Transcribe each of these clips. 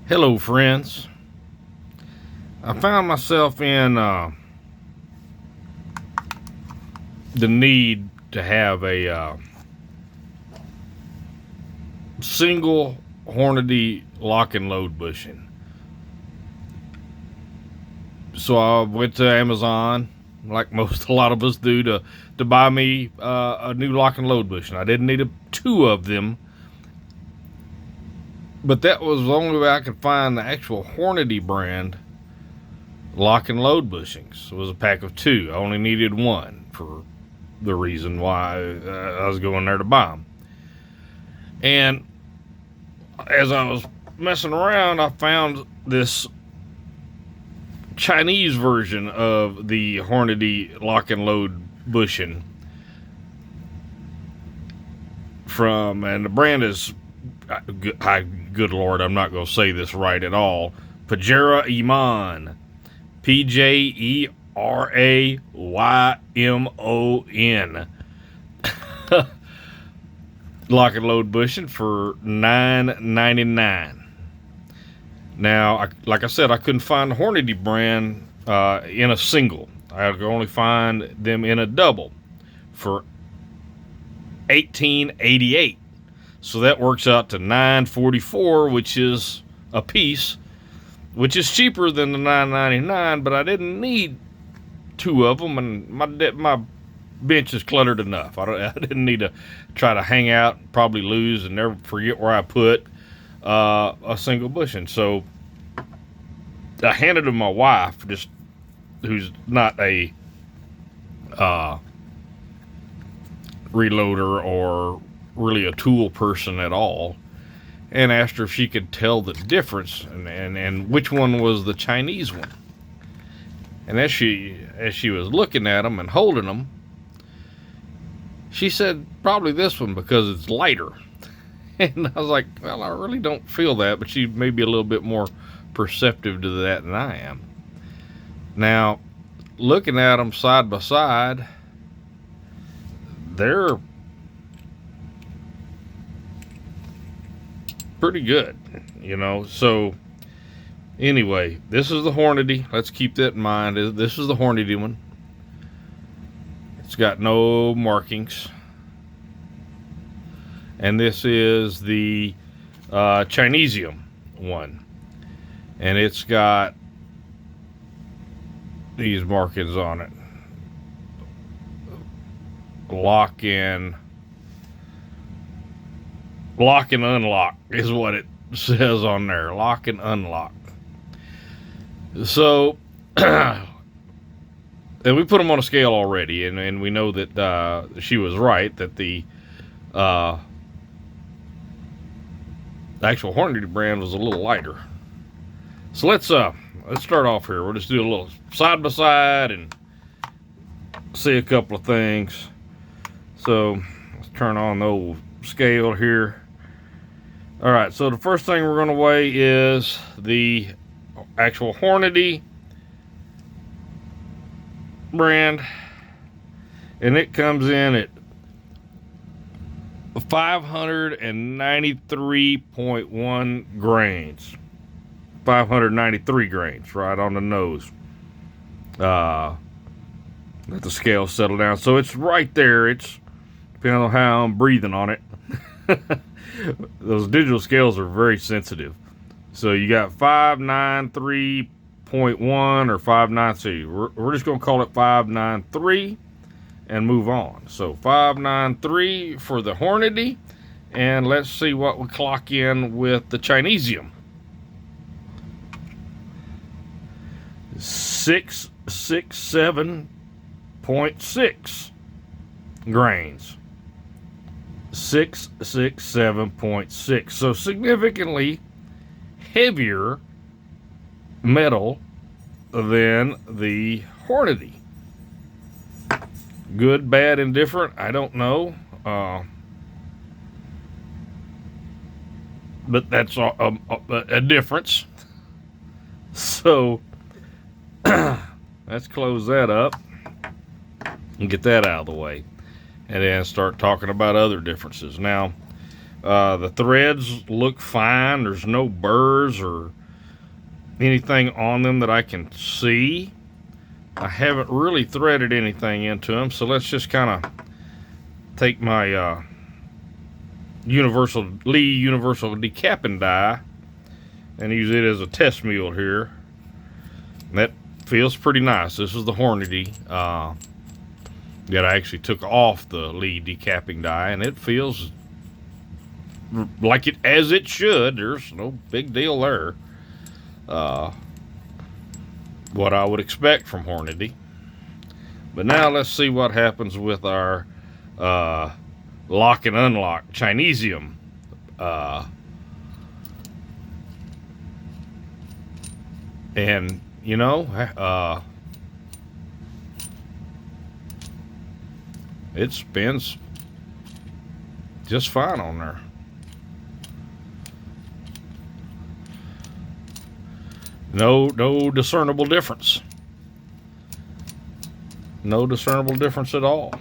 Hello, friends. I found myself in the need to have a single Hornady lock and load bushing. So I went to Amazon, like a lot of us do, to buy me a new lock and load bushing. I didn't need two of them, but that was the only way I could find the actual Hornady brand lock and load bushings. It was a pack of two. I only needed one for the reason why I was going there to buy them. And as I was messing around, I found this Chinese version of the Hornady lock and load bushing and the brand is, good Lord, I'm not going to say this right at all, Pajera Iman. P-J-E-R-A-Y-M-O-N. Lock and load bushing for $9.99. Now, like I said, I couldn't find the Hornady brand in a single. I could only find them in a double for $18.88. So that works out to $9.44, which is a piece, which is cheaper than the $9.99, but I didn't need two of them, and my bench is cluttered enough. I didn't need to try to hang out, probably lose, and never forget where I put a single bushing. So I handed it to my wife, who's not a reloader or really a tool person at all, and asked her if she could tell the difference and which one was the Chinese one. And as she was looking at them and holding them, she said probably this one because it's lighter. And I was like, well, I really don't feel that, but she may be a little bit more perceptive to that than I am. Now, looking at them side by side, they're pretty good, so anyway, this is the Hornady. Let's keep that in mind. This is the Hornady one. It's got no markings. And this is the Chinesium one. And it's got these markings on it. Lock and unlock is what it says on there. Lock and unlock. So, and we put them on a scale already, and we know that she was right, that the actual Hornady brand was a little lighter. So let's start off here. We'll just do a little side by side and see a couple of things. So let's turn on the old scale here. All right, so the first thing we're going to weigh is the actual Hornady brand, and it comes in at 593.1 grains. 593 grains, right on the nose. Let the scale settle down. So it's right there. It's depending on how I'm breathing on it. Those digital scales are very sensitive. So you got 593.1 or 593. We're just going to call it 593 and move on. So 593 for the Hornady, and let's see what we clock in with the Chinesium. 667.6 grains. 667.6. So significantly heavier metal than the Hornady. Good, bad, indifferent, I don't know. But that's a difference. So let's close that up and get that out of the way, and then start talking about other differences. Now, the threads look fine. There's no burrs or anything on them that I can see. I haven't really threaded anything into them, so let's just kind of take my Lee universal decapping die and use it as a test mule here. And that feels pretty nice. This is the Hornady that I actually took off the Lee decapping die, and it feels like it as it should. There's no big deal there. What I would expect from Hornady. But now let's see what happens with our lock and unlock Chinesium. And you know, it spins just fine on there. No discernible difference. No discernible difference at all.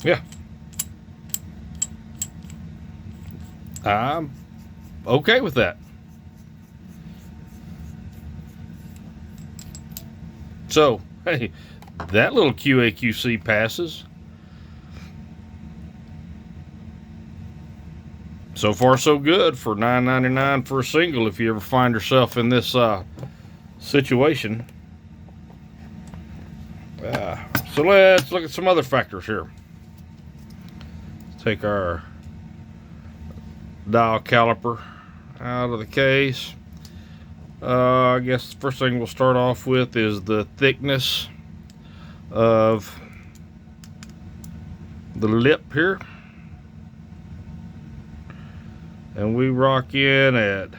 Yeah. I'm okay with that. So, hey, that little QAQC passes. So far, so good for $9.99 for a single if you ever find yourself in this situation. So let's look at some other factors here. Let's take our dial caliper out of the case. I guess the first thing we'll start off with is the thickness of the lip here. And we rock in at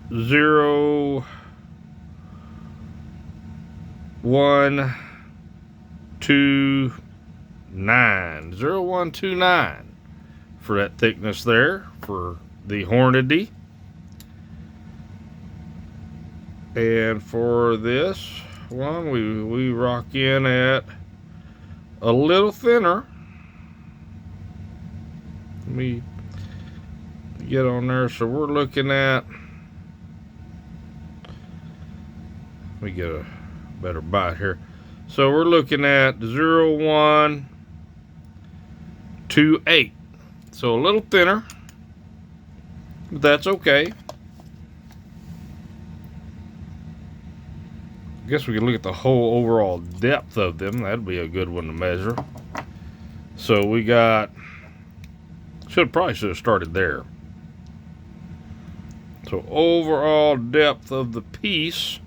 0.129 for that thickness there for the Hornady. And for this one, we rock in at a little thinner. Let me get on there. So we're looking at, let me get a better bite here. So we're looking at 0.128. So a little thinner, but that's okay. I guess we can look at the whole overall depth of them. That'd be a good one to measure. So we got, should have started there. So overall depth of the piece.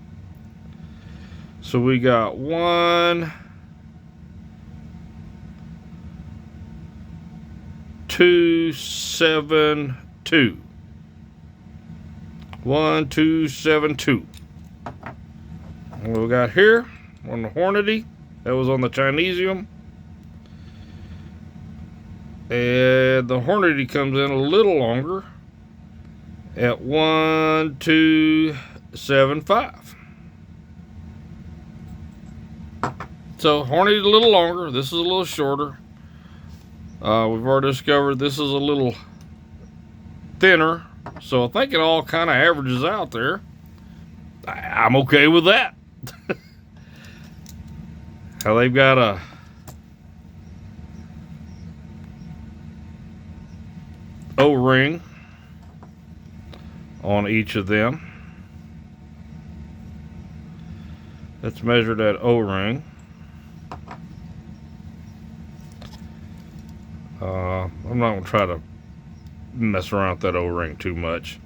So we got 1.272. 1.272. What we got here on the Hornady, that was on the Chinesium. And the Hornady comes in a little longer at 1.275. So Hornady's a little longer, this is a little shorter. We've already discovered this is a little thinner, so I think it all kind of averages out there. I'm okay with that. How they've got a O-ring on each of them. Let's measure that O-ring. I'm not going to try to mess around with that O-ring too much.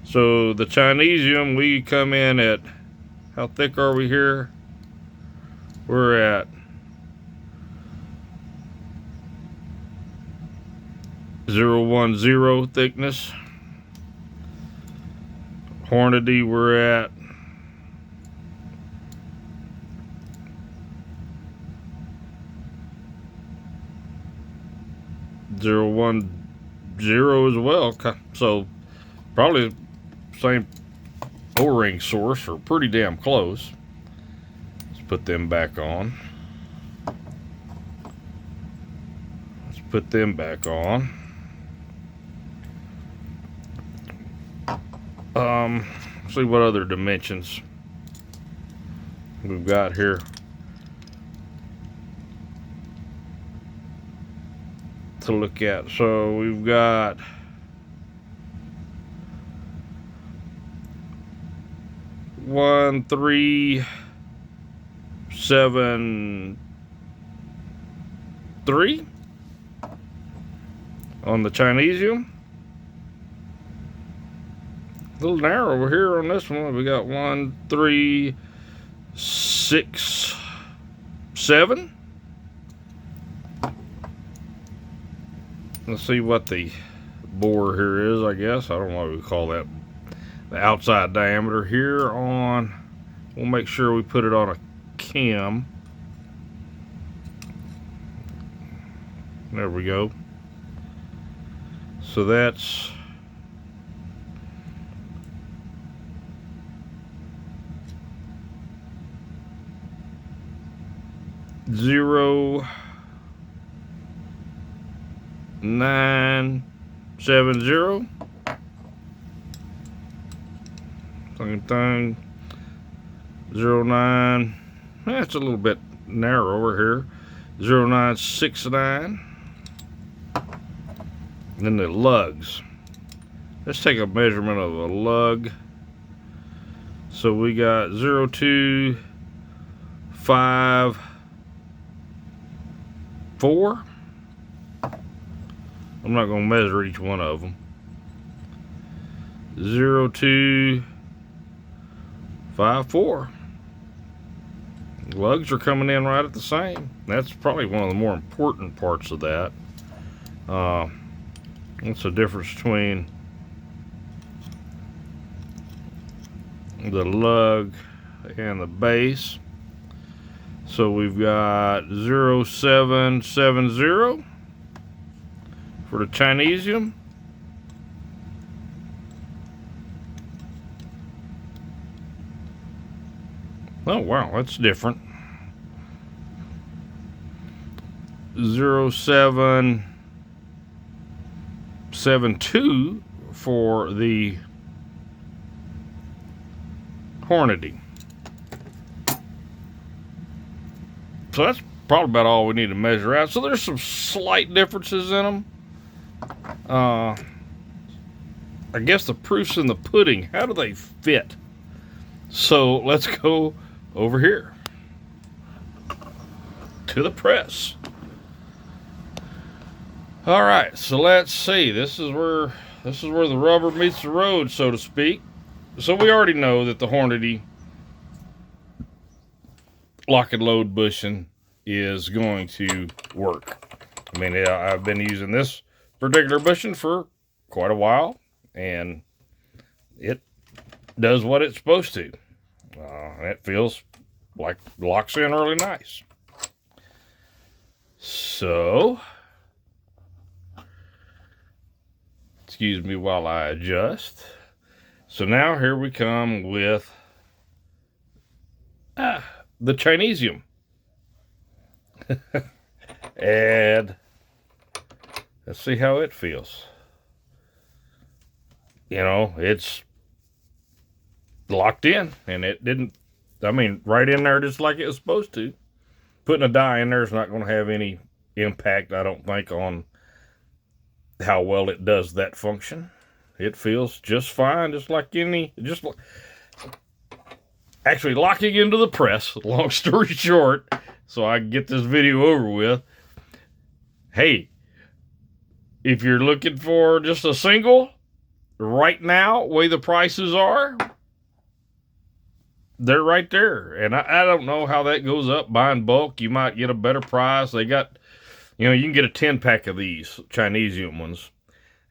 So the Chinesium, we come in at, how thick are we here? We're at 0.10 thickness. Hornady, we're at 0.10 as well. So probably same O-ring source, or pretty damn close. put them back on. Let's put them back on. See what other dimensions we've got here. To look at. So we've got 1, 3, 7, 3 on the Chinesium. A little narrow over here on this one. We got 1, 3, 6, 7. Let's see what the bore here is, I guess. I don't know what we call that. The outside diameter here on, we'll make sure we put it on a cam. There we go. So that's 0.970. Same thing. 0.9. That's a little bit narrower here. 0.969. And then the lugs. Let's take a measurement of a lug. So we got 0.254. I'm not going to measure each one of them. 0.254. Lugs are coming in right at the same. That's probably one of the more important parts of that. What's the difference between the lug and the base? So we've got 0.770 for the Chinesium. Oh wow, that's different. 0.772 for the Hornady. So that's probably about all we need to measure out. So there's some slight differences in them. I guess the proof's in the pudding. How do they fit? So let's go over here to the press. All right, so let's see. This is where the rubber meets the road, so to speak. So we already know that the Hornady lock and load bushing is going to work. I mean, I've been using this particular bushing for quite a while, and it does what it's supposed to. It feels like locks in really nice. So, excuse me while I adjust. So now here we come with the Chinesium. And let's see how it feels. You know, it's locked in, and it didn't, I mean, right in there just like it was supposed to. Putting a die in there is not going to have any impact, I don't think, on how well it does that function. It feels just fine, just like any, actually locking into the press, long story short, so I can get this video over with. Hey, if you're looking for just a single, right now, the way the prices are, they're right there. And I don't know how that goes up. Buying bulk, you might get a better price. They got, you know, you can get a 10-pack of these Chinesium ones.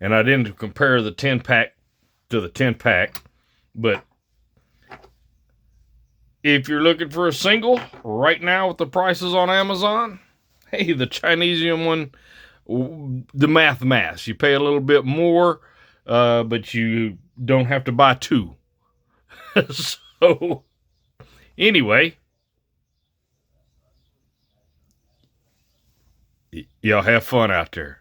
And I didn't compare the 10-pack to the 10-pack. But if you're looking for a single, right now with the prices on Amazon, hey, the Chinesium one, the math. You pay a little bit more, but you don't have to buy two. So, anyway, Y'all have fun out there.